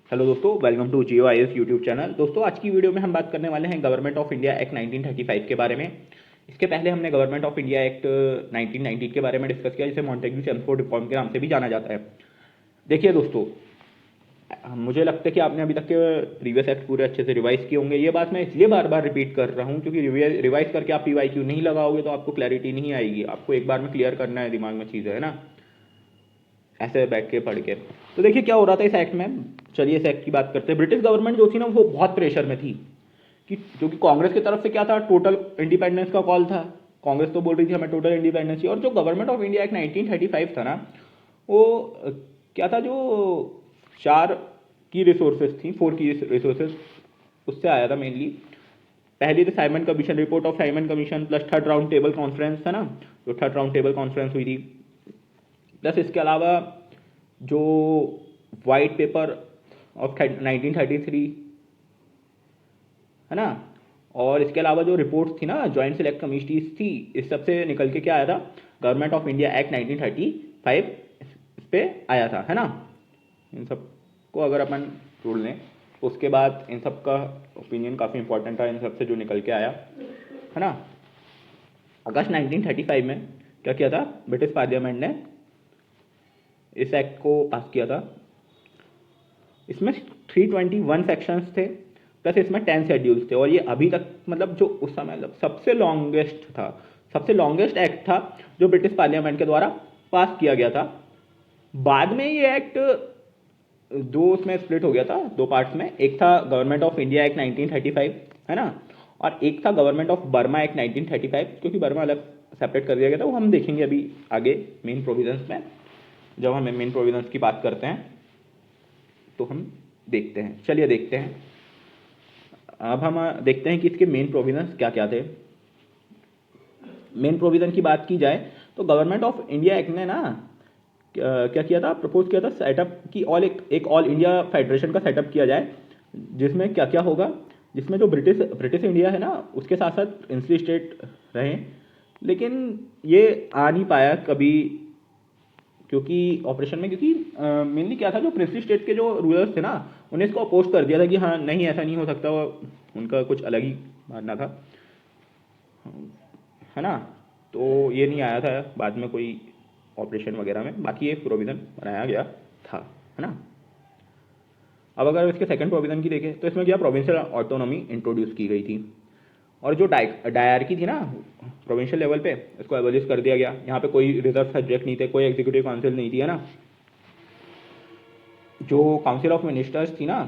Hello दोस्तों, welcome to Jio I S YouTube channel. दोस्तों, आज की वीडियो में हम बात करने वाले हैं गवर्नमेंट ऑफ इंडिया एक्ट 1935 के बारे में। इसके पहले हमने गवर्नमेंट ऑफ इंडिया एक्ट 1919 के बारे में डिस्कस किया, जिसे मॉन्टेग्यू चेम्सफोर्ड रिफॉर्म के नाम से भी जाना जाता है। देखिए दोस्तों, मुझे लगता है कि आपने अभी तक के प्रीवियस एक्ट पूरे अच्छे से रिवाइज किए होंगे। ये बात मैं इसलिए बार बार रिपीट कर रहा हूँ क्योंकि रिवाइज करके आप PYQ नहीं लगाओगे तो आपको क्लैरिटी नहीं आएगी। आपको एक बार में क्लियर करना है दिमाग में चीज़ें, है ना, ऐसे बैठ के पढ़ के। तो देखिए क्या हो रहा था इस एक्ट में। चलिए इस एक्ट की बात करते हैं। ब्रिटिश गवर्नमेंट जो थी ना, वो बहुत प्रेशर में थी कि क्योंकि कांग्रेस की तरफ से क्या था, टोटल इंडिपेंडेंस का कॉल था। कांग्रेस तो बोल रही थी हमें टोटल इंडिपेंडेंस चाहिए, और जो गवर्नमेंट ऑफ इंडिया एक्ट 1935 था ना, वो क्या था, जो चार की रिसोर्सेज थी, 4 की रिसोर्सेज, उससे आया था मेनली। पहली तो Simon commission, report of Simon commission, plus third round table conference था ना, जो थर्ड राउंड टेबल कॉन्फ्रेंस हुई थी। प्लस इसके अलावा जो वाइट पेपर ऑफ 1933, है ना, और इसके अलावा जो रिपोर्ट्स थी ना, जॉइंट सेलेक्ट कमिटीज थी, इस सब से निकल के क्या आया था, गवर्नमेंट ऑफ इंडिया एक्ट 1935 इस पे आया था, है ना। इन सब को अगर अपन जोड़ लें तो उसके बाद इन सब का ओपिनियन काफ़ी इंपॉर्टेंट था, इन सब से जो निकल के आया, है ना। अगस्त 1935 में क्या किया था, ब्रिटिश पार्लियामेंट ने इस एक्ट को पास किया था। इसमें 321 सेक्शंस थे, प्लस इसमें 10 शेड्यूल्स थे, और ये अभी तक मतलब जो उस समय मतलब सबसे लॉन्गेस्ट था, सबसे लॉन्गेस्ट एक्ट था जो ब्रिटिश पार्लियामेंट के द्वारा पास किया गया था। बाद में ये एक्ट दो उसमें स्प्लिट हो गया था, दो पार्ट्स में। एक था गवर्नमेंट ऑफ इंडिया एक्ट 1935, है ना, और एक था गवर्नमेंट ऑफ बर्मा एक्ट 1935, क्योंकि बर्मा अलग सेपरेट कर दिया गया था। वो हम देखेंगे अभी आगे मेन प्रोविजंस में, जब हम मेन प्रोविजंस की बात करते हैं तो हम देखते हैं। चलिए देखते हैं। अब हम देखते हैं कि इसके मेन प्रोविजंस क्या क्या थे। मेन प्रोविजन की बात की जाए तो गवर्नमेंट ऑफ इंडिया एक्ट ने ना क्या किया था, प्रपोज किया था सेटअप की एक ऑल इंडिया फेडरेशन का सेटअप किया जाए, जिसमें क्या क्या होगा, जिसमें जो ब्रिटिश ब्रिटिश इंडिया है ना, उसके साथ साथ इंसुलर स्टेट रहें। लेकिन ये आ नहीं पाया कभी, क्योंकि ऑपरेशन में, क्योंकि मेनली क्या था, जो प्रिंसली स्टेट के जो रूलर्स थे ना, उन्हें इसको अपोज कर दिया था कि हाँ नहीं ऐसा नहीं हो सकता, उनका कुछ अलग ही मानना था, है ना। तो ये नहीं आया था बाद में कोई ऑपरेशन वगैरह में, बाकी एक प्रोविज़न बनाया गया था, है ना। अब अगर इसके सेकंड प्रोविज़न की देखें तो इसमें क्या, प्रोविंशियल ऑटोनॉमी इंट्रोड्यूस की गई थी, और जो डायरकी थी ना प्रोविंशियल लेवल पे, इसको एबॉलिश कर दिया गया। यहाँ पे कोई रिजर्व सब्जेक्ट नहीं थे, कोई एग्जीक्यूटिव काउंसिल नहीं थी, है ना। जो काउंसिल ऑफ मिनिस्टर्स थी ना,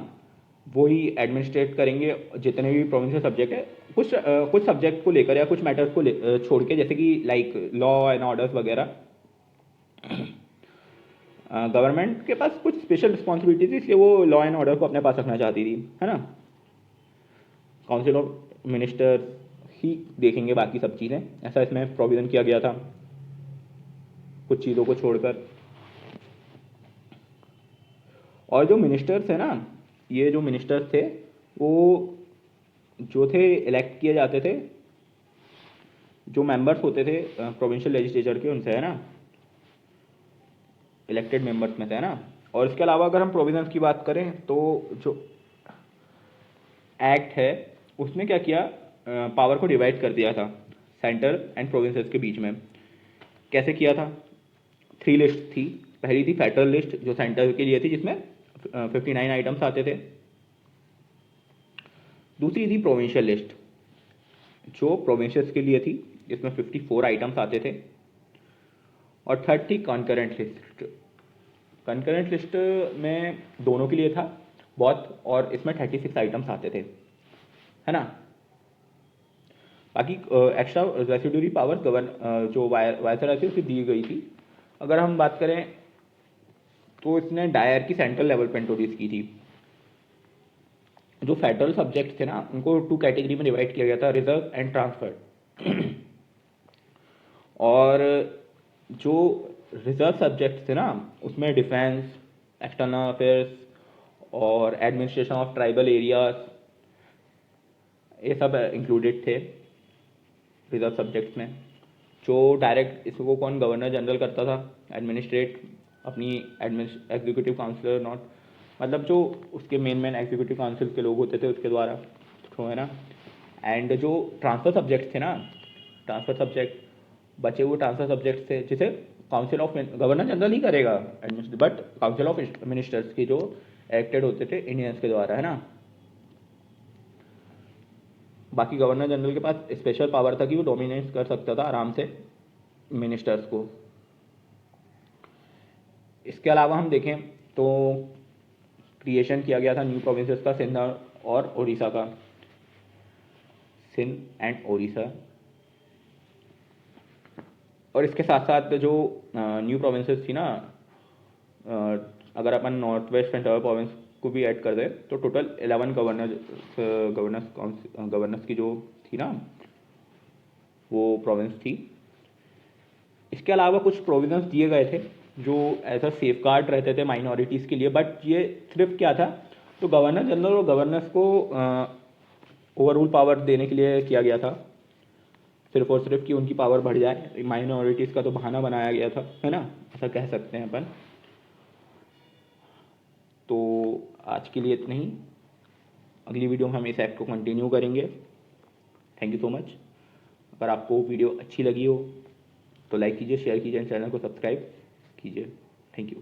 वो ही एडमिनिस्ट्रेट करेंगे जितने भी प्रोविंशियल सब्जेक्ट है, कुछ सब्जेक्ट को लेकर या कुछ मैटर्स को छोड़ के, जैसे कि लाइक लॉ एंड ऑर्डर्स वगैरह। गवर्नमेंट के पास कुछ स्पेशल रिस्पॉन्सिबिलिटी थी, इसलिए वो लॉ एंड ऑर्डर को अपने पास रखना चाहती थी, है ना। काउंसिल ऑफ मिनिस्टर ही देखेंगे बाकी सब चीज़ें, ऐसा इसमें प्रोविज़न किया गया था कुछ चीज़ों को छोड़कर। और जो मिनिस्टर्स है ना, ये जो मिनिस्टर्स थे, वो जो थे इलेक्ट किए जाते थे, जो मेंबर्स होते थे प्रोविंशियल लेजिस्लेचर के, उनसे, है ना, इलेक्टेड मेंबर्स में से, है ना। और इसके अलावा अगर हम प्रोविजंस की बात करें तो जो एक्ट है उसने क्या किया, पावर को डिवाइड कर दिया था सेंटर एंड प्रोविंसेस के बीच में। कैसे किया था, 3 लिस्ट थी। पहली थी फेडरल लिस्ट, जो सेंटर के लिए थी, जिसमें 59 आइटम्स आते थे। दूसरी थी प्रोविंशियल लिस्ट, जो प्रोविंसेस के लिए थी, जिसमें 54 आइटम्स आते थे। और थर्ड थी कॉन्करेंट लिस्ट। कंकरेंट लिस्ट में दोनों के लिए था बहुत, और इसमें 36 आइटम्स आते थे, है ना। बाकी एक्स्ट्रा रेसिड्यूरी पावर जो वायसराय थी उसे दी गई थी। अगर हम बात करें तो इसने डायर की सेंट्रल लेवल पर इंट्रोड्यूस की थी। जो फेडरल सब्जेक्ट थे ना, उनको 2 कैटेगरी में डिवाइड किया गया था, रिजर्व एंड ट्रांसफर। और जो रिजर्व सब्जेक्ट थे ना, उसमें डिफेंस, एक्सटर्नल अफेयर्स और एडमिनिस्ट्रेशन ऑफ ट्राइबल एरियाज, ये सब इंक्लूडेड थे रिजर्व सब्जेक्ट्स में। जो डायरेक्ट इसको कौन गवर्नर जनरल करता था एडमिनिस्ट्रेट, अपनी एग्जीक्यूटिव काउंसिलर नॉट मतलब जो उसके मेन एग्जीक्यूटिव काउंसिल के लोग होते थे उसके द्वारा, तो है ना। एंड जो ट्रांसफर सब्जेक्ट थे ना, ट्रांसफर सब्जेक्ट, बचे हुए ट्रांसफर सब्जेक्ट थे जिसे काउंसिल ऑफ गवर्नर जनरल ही करेगा बट काउंसिल ऑफ मिनिस्टर्स की जो इलेक्टेड होते थे इंडियंस के द्वारा, है ना। बाकी गवर्नर जनरल के पास स्पेशल पावर था कि वो डोमिनेट कर सकता था आराम से मिनिस्टर्स को। इसके अलावा हम देखें तो क्रिएशन किया गया था न्यू प्रोविंसेस का, सिंध और उड़ीसा का, सिंध एंड उड़ीसा। और इसके साथ साथ जो न्यू प्रोविंसेस थी ना, अगर अपन नॉर्थ वेस्ट सेंट्रल प्रोविंस को भी ऐड कर दें तो टोटल 11 गवर्नर्स की जो थी ना वो प्रोविंस थी। इसके अलावा कुछ प्रोविजंस दिए गए थे जो ऐसा सेफ गार्ड रहते थे माइनॉरिटीज़ के लिए, बट ये सिर्फ क्या था, तो गवर्नर जनरल और गवर्नर्स को ओवरऑल पावर देने के लिए किया गया था, सिर्फ और सिर्फ कि उनकी पावर बढ़ जाए। माइनॉरिटीज़ का तो बहाना बनाया गया था, है ना, ऐसा कह सकते हैं अपन। तो आज के लिए इतना ही, अगली वीडियो में हम इस एक्ट को कंटिन्यू करेंगे। Thank you so much. अगर आपको वीडियो अच्छी लगी हो तो लाइक कीजिए, शेयर कीजिए, चैनल को सब्सक्राइब कीजिए। Thank you.